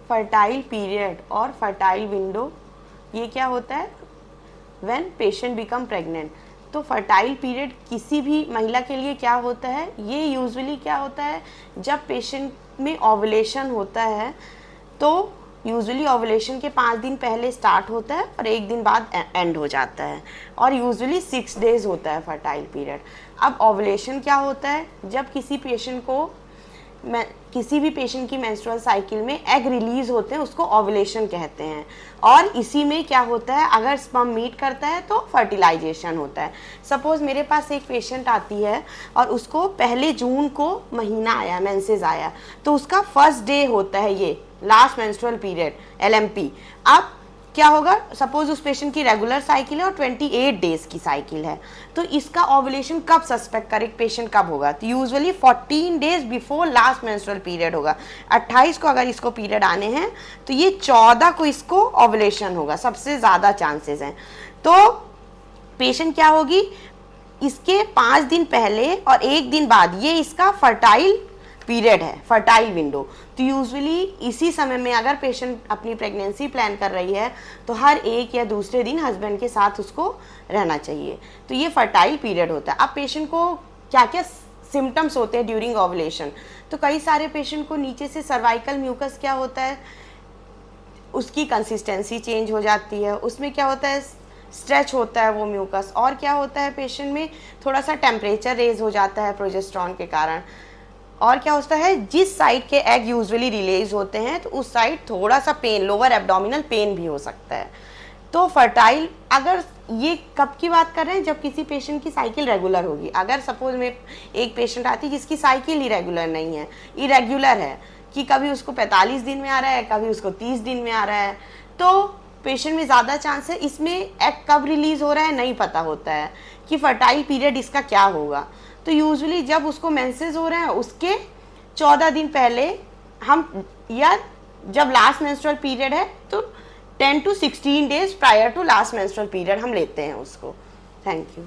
Fertile period और fertile window, ये क्या होता है? When patient become pregnant. तो फर्टाइल पीरियड किसी भी महिला के लिए क्या होता है? ये यूजुअली क्या होता है, जब पेशेंट में ओवुलेशन होता है, तो यूजुअली ओवुलेशन के 5 दिन पहले स्टार्ट होता है और 1 दिन बाद एंड हो जाता है, और यूजुअली 6 डेज होता है फर्टाइल पीरियड। अब ओवुलेशन क्या होता है? जब किसी पेशेंट को किसी भी पेशेंट की मेंस्ट्रुअल साइकिल में एग रिलीज होते हैं, उसको ओवुलेशन कहते हैं, और इसी में क्या होता है, अगर स्पर्म मीट करता है तो फर्टिलाइजेशन होता है। सपोज मेरे पास एक पेशेंट आती है और उसको 1 जून को महीना आया, मेंसेस आया, तो उसका फर्स्ट डे होता है ये लास्ट मेंस्ट्रुअल पीरियड, LMP। अब क्या होगा, सपोज उस पेशेंट की रेगुलर साइकिल है और 28 डेज की साइकिल है, तो इसका ओवुलेशन कब सस्पेक्ट करें पेशेंट, कब होगा? तो usually 14 days before last menstrual period होगा। 28 को अगर इसको पीरियड आने हैं तो ये 14 को इसको ओवुलेशन होगा, सबसे ज़्यादा चांसेस हैं। तो पेशेंट क्या होगी, इसके 5 दिन पहले और 1 दिन बाद ये इसका फर्टाइल पीरियड है, फर्टाइल विंडो। तो यूजुअली इसी समय में अगर पेशेंट अपनी प्रेगनेंसी प्लान कर रही है तो हर एक या दूसरे दिन हस्बैंड के साथ उसको रहना चाहिए। तो ये फर्टाइल पीरियड होता है। अब पेशेंट को क्या क्या सिम्टम्स होते हैं ड्यूरिंग ओवुलेशन? तो कई सारे पेशेंट को नीचे से सर्वाइकल म्यूकस क्या होता है, उसकी कंसिस्टेंसी चेंज हो जाती है, उसमें क्या होता है, स्ट्रेच होता है वो म्यूकस, और क्या होता है पेशेंट में थोड़ा सा टेम्परेचर रेज हो जाता है प्रोजेस्टेरॉन के कारण, और क्या होता है, जिस साइड के एग यूजुअली रिलीज होते हैं तो उस साइड थोड़ा सा पेन, लोअर एब्डोमिनल पेन भी हो सकता है। तो फर्टाइल, अगर ये कब की बात कर रहे हैं, जब किसी पेशेंट की साइकिल रेगुलर होगी। अगर सपोज में एक पेशेंट आती है जिसकी साइकिल ही रेगुलर नहीं है, इरेगुलर है, कि कभी उसको 45 दिन में आ रहा है, कभी उसको 30 दिन में आ रहा है, तो पेशेंट में ज़्यादा चांस है, इसमें एग कब रिलीज हो रहा है नहीं पता होता है कि फर्टाइल पीरियड इसका क्या होगा। तो यूजुअली जब उसको मेंसेस हो रहे हैं उसके 14 दिन पहले हम, या जब लास्ट मेंस्ट्रुअल पीरियड है तो 10 to 16 days prior to last menstrual period हम लेते हैं उसको। Thank you.